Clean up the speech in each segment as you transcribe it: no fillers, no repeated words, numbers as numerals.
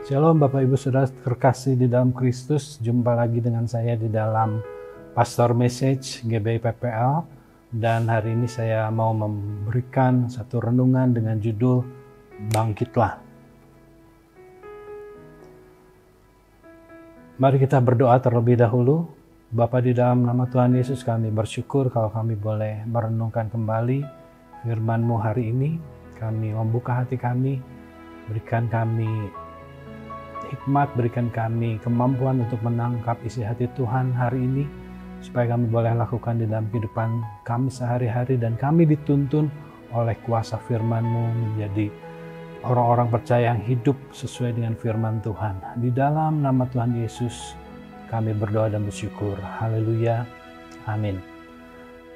Shalom Bapak Ibu Saudara terkasih di dalam Kristus. Jumpa lagi dengan saya di dalam Pastor Message GBI PPL. Dan hari ini saya mau memberikan satu renungan dengan judul Bangkitlah. Mari kita berdoa terlebih dahulu. Bapa, di dalam nama Tuhan Yesus kami bersyukur kalau kami boleh merenungkan kembali firman-Mu hari ini. Kami membuka hati kami, berikan kami hikmat, berikan kami kemampuan untuk menangkap isi hati Tuhan hari ini, supaya kami boleh lakukan di dalam kehidupan kami sehari-hari, dan kami dituntun oleh kuasa firman-Mu menjadi orang-orang percaya yang hidup sesuai dengan firman Tuhan. Di dalam nama Tuhan Yesus kami berdoa dan bersyukur. Haleluya. Amin.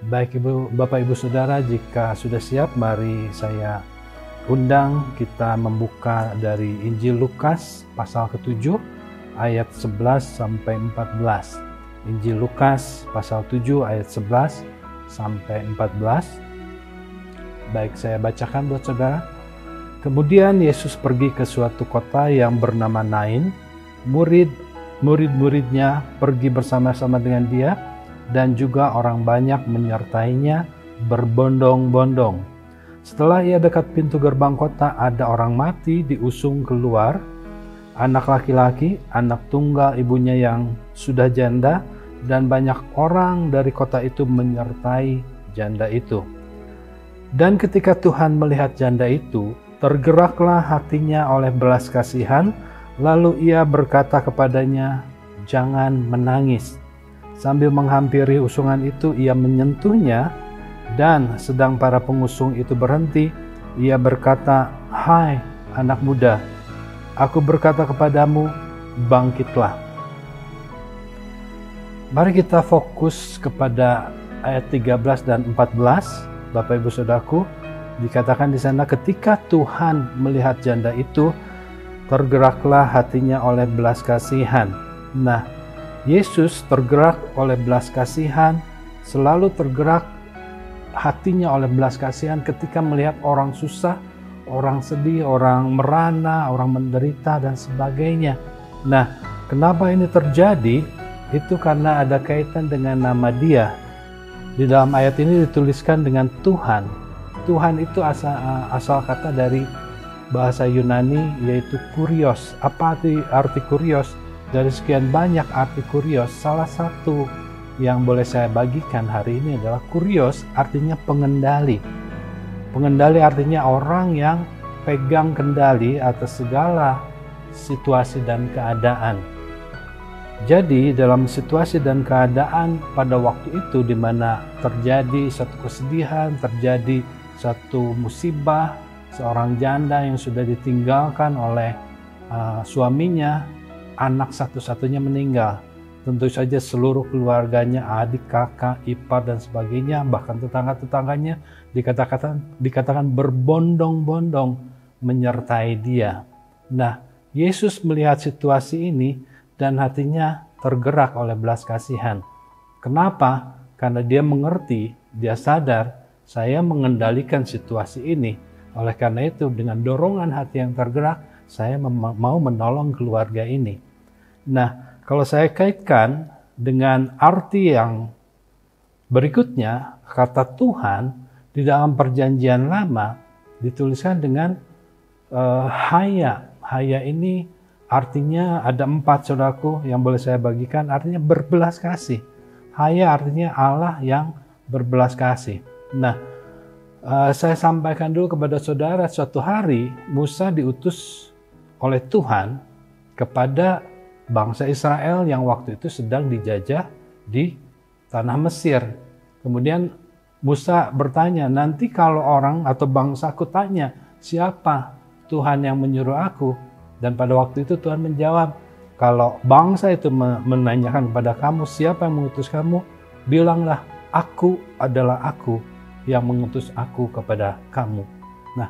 Baik Bapak Ibu Saudara, jika sudah siap, mari saya undang kita membuka dari Injil Lukas pasal ke-7 ayat 11 sampai 14. Injil Lukas pasal 7 ayat 11 sampai 14. Baik, saya bacakan buat saudara. Kemudian Yesus pergi ke suatu kota yang bernama Nain. Murid-muridnya pergi bersama-sama dengan dia, dan juga orang banyak menyertainya berbondong-bondong. Setelah ia dekat pintu gerbang kota, ada orang mati diusung keluar, anak laki-laki, anak tunggal ibunya yang sudah janda, dan banyak orang dari kota itu menyertai janda itu. Dan ketika Tuhan melihat janda itu, tergeraklah hatinya oleh belas kasihan, lalu ia berkata kepadanya, "Jangan menangis." Sambil menghampiri usungan itu, ia menyentuhnya, dan sedang para pengusung itu berhenti, ia berkata, "Hai anak muda, aku berkata kepadamu, bangkitlah." Mari kita fokus kepada ayat 13 dan 14. Bapak Ibu Saudaraku, dikatakan di sana, ketika Tuhan melihat janda itu, tergeraklah hatinya oleh belas kasihan. Nah, Yesus tergerak oleh belas kasihan, selalu tergerak hatinya oleh belas kasihan ketika melihat orang susah, orang sedih, orang merana, orang menderita, dan sebagainya. Nah, kenapa ini terjadi? Itu karena ada kaitan dengan nama Dia. Di dalam ayat ini dituliskan dengan Tuhan. Tuhan itu asal kata dari bahasa Yunani, yaitu kurios. Apa arti kurios? Dari sekian banyak arti kurios, salah satu yang boleh saya bagikan hari ini adalah kurios artinya pengendali. Pengendali artinya orang yang pegang kendali atas segala situasi dan keadaan. Jadi dalam situasi dan keadaan pada waktu itu, di mana terjadi satu kesedihan, terjadi satu musibah, seorang janda yang sudah ditinggalkan oleh suaminya, anak satu-satunya meninggal. Tentu saja seluruh keluarganya, adik, kakak, ipar, dan sebagainya, bahkan tetangga-tetangganya dikatakan berbondong-bondong menyertai dia. Nah, Yesus melihat situasi ini dan hatinya tergerak oleh belas kasihan. Kenapa? Karena dia mengerti, dia sadar, saya mengendalikan situasi ini. Oleh karena itu, dengan dorongan hati yang tergerak, saya mau menolong keluarga ini. Nah, kalau saya kaitkan dengan arti yang berikutnya, kata Tuhan di dalam perjanjian lama dituliskan dengan haya. Haya ini artinya ada 4, saudaraku, yang boleh saya bagikan. Artinya berbelas kasih. Haya artinya Allah yang berbelas kasih. Nah, saya sampaikan dulu kepada saudara, suatu hari Musa diutus oleh Tuhan kepada bangsa Israel yang waktu itu sedang dijajah di tanah Mesir. Kemudian Musa bertanya, nanti kalau orang atau bangsaku tanya, siapa Tuhan yang menyuruh aku? Dan pada waktu itu Tuhan menjawab, kalau bangsa itu menanyakan kepada kamu, siapa yang mengutus kamu? Bilanglah, aku adalah aku yang mengutus aku kepada kamu. Nah,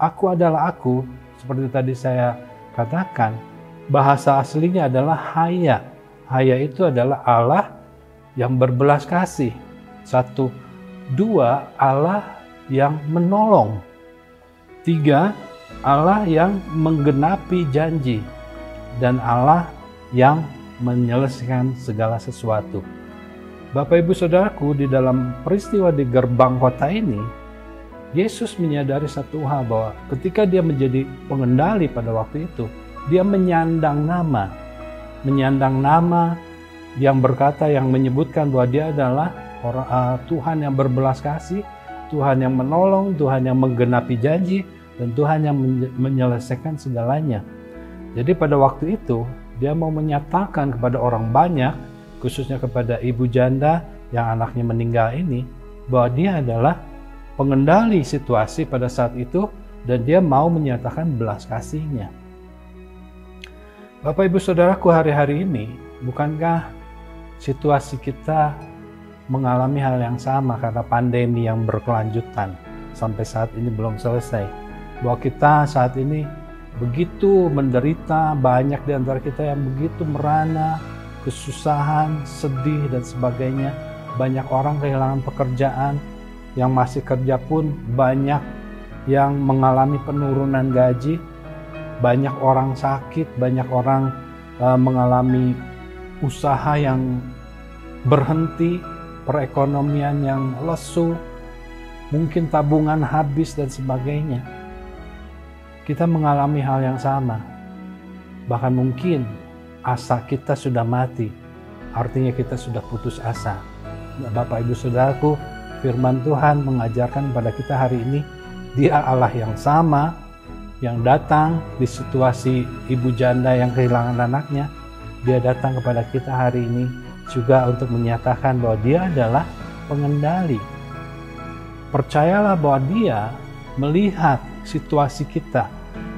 aku adalah aku, seperti tadi saya katakan, bahasa aslinya adalah haya. Haya itu adalah Allah yang berbelas kasih. 1, 2, Allah yang menolong. 3, Allah yang menggenapi janji, dan Allah yang menyelesaikan segala sesuatu. Bapak Ibu Saudaraku, di dalam peristiwa di gerbang kota ini, Yesus menyadari satu hal, bahwa ketika dia menjadi pengendali pada waktu itu, dia menyandang nama yang berkata, yang menyebutkan bahwa dia adalah Tuhan yang berbelas kasih, Tuhan yang menolong, Tuhan yang menggenapi janji, dan Tuhan yang menyelesaikan segalanya. Jadi pada waktu itu, dia mau menyatakan kepada orang banyak, khususnya kepada ibu janda yang anaknya meninggal ini, bahwa dia adalah pengendali situasi pada saat itu, dan dia mau menyatakan belas kasihnya. Bapak Ibu Saudaraku, hari-hari ini, bukankah situasi kita mengalami hal yang sama karena pandemi yang berkelanjutan sampai saat ini belum selesai? Bahwa kita saat ini begitu menderita, banyak di antara kita yang begitu merana, kesusahan, sedih, dan sebagainya. Banyak orang kehilangan pekerjaan, yang masih kerja pun banyak yang mengalami penurunan gaji, banyak orang sakit, banyak orang mengalami usaha yang berhenti, perekonomian yang lesu, mungkin tabungan habis dan sebagainya. Kita mengalami hal yang sama. Bahkan mungkin asa kita sudah mati, artinya kita sudah putus asa. Bapak Ibu Saudaraku, firman Tuhan mengajarkan pada kita hari ini, Dia Allah yang sama, yang datang di situasi ibu janda yang kehilangan anaknya. Dia datang kepada kita hari ini juga untuk menyatakan bahwa Dia adalah pengendali. Percayalah bahwa Dia melihat situasi kita.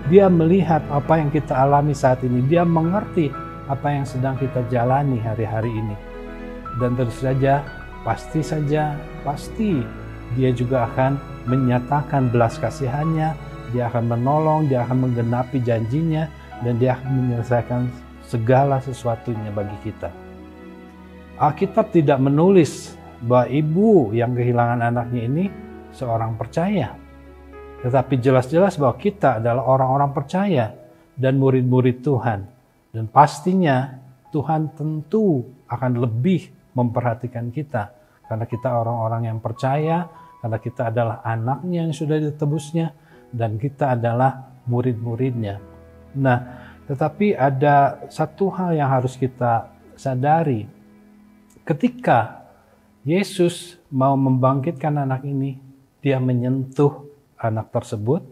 Dia melihat apa yang kita alami saat ini. Dia mengerti apa yang sedang kita jalani hari-hari ini. Dan terus saja, pasti Dia juga akan menyatakan belas kasihannya. Dia akan menolong, Dia akan menggenapi janjinya, dan Dia akan menyelesaikan segala sesuatunya bagi kita. Alkitab tidak menulis bahwa ibu yang kehilangan anaknya ini seorang percaya. Tetapi jelas-jelas bahwa kita adalah orang-orang percaya dan murid-murid Tuhan. Dan pastinya Tuhan tentu akan lebih memperhatikan kita. Karena kita orang-orang yang percaya, karena kita adalah anaknya yang sudah ditebusnya, dan kita adalah murid-muridnya. Nah, tetapi ada satu hal yang harus kita sadari. Ketika Yesus mau membangkitkan anak ini, Dia menyentuh anak tersebut,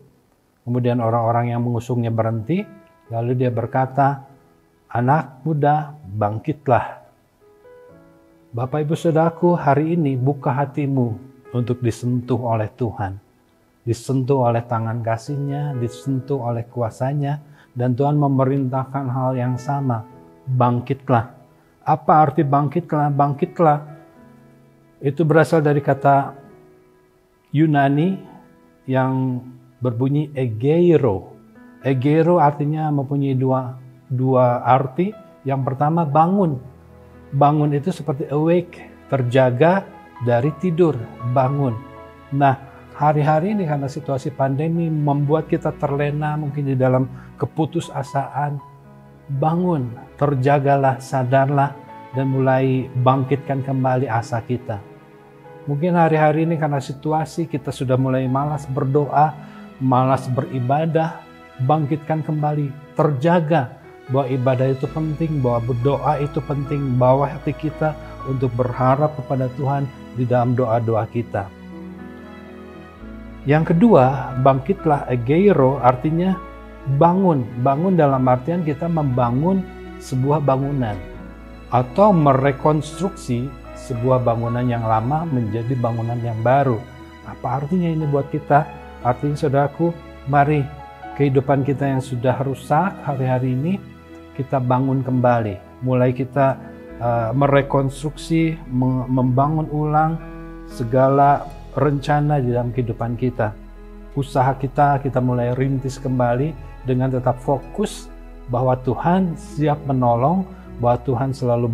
kemudian orang-orang yang mengusungnya berhenti, lalu Dia berkata, "Anak muda, bangkitlah." Bapak Ibu Saudaraku, hari ini buka hatimu untuk disentuh oleh Tuhan, disentuh oleh tangan kasih-Nya, disentuh oleh kuasa-Nya, dan Tuhan memerintahkan hal yang sama, bangkitlah. Apa arti bangkitlah? Bangkitlah itu berasal dari kata Yunani yang berbunyi egeiro. Egeiro artinya mempunyai dua arti. Yang pertama, bangun. Bangun itu seperti awake, terjaga dari tidur, bangun. Nah, hari-hari ini karena situasi pandemi membuat kita terlena mungkin di dalam keputusasaan. Bangun, terjagalah, sadarlah, dan mulai bangkitkan kembali asa kita. Mungkin hari-hari ini karena situasi kita sudah mulai malas berdoa, malas beribadah. Bangkitkan kembali, terjaga bahwa ibadah itu penting, bahwa berdoa itu penting, bawa hati kita untuk berharap kepada Tuhan di dalam doa-doa kita. Yang kedua, bangkitlah, egeiro, artinya bangun. Bangun dalam artian kita membangun sebuah bangunan atau merekonstruksi sebuah bangunan yang lama menjadi bangunan yang baru. Apa artinya ini buat kita? Artinya saudaraku, mari kehidupan kita yang sudah rusak hari-hari ini, kita bangun kembali. Mulai kita merekonstruksi, membangun ulang segala rencana di dalam kehidupan kita. Usaha kita mulai rintis kembali dengan tetap fokus bahwa Tuhan siap menolong, bahwa Tuhan selalu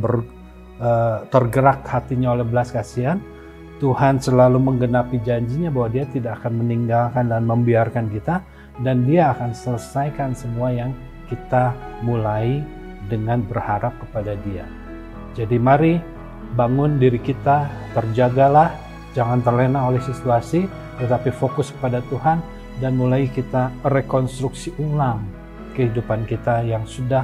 tergerak hatinya oleh belas kasihan. Tuhan selalu menggenapi janjinya bahwa Dia tidak akan meninggalkan dan membiarkan kita, dan Dia akan selesaikan semua yang kita mulai dengan berharap kepada Dia. Jadi mari bangun diri kita, terjagalah, jangan terlena oleh situasi, tetapi fokus kepada Tuhan dan mulai kita rekonstruksi ulang kehidupan kita yang sudah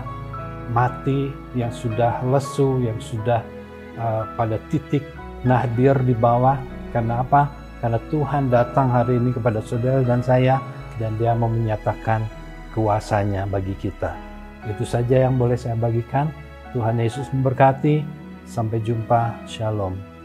mati, yang sudah lesu, yang sudah pada titik nadir di bawah. Karena apa? Karena Tuhan datang hari ini kepada saudara dan saya, dan Dia mau menyatakan kuasa-Nya bagi kita. Itu saja yang boleh saya bagikan. Tuhan Yesus memberkati. Sampai jumpa. Shalom.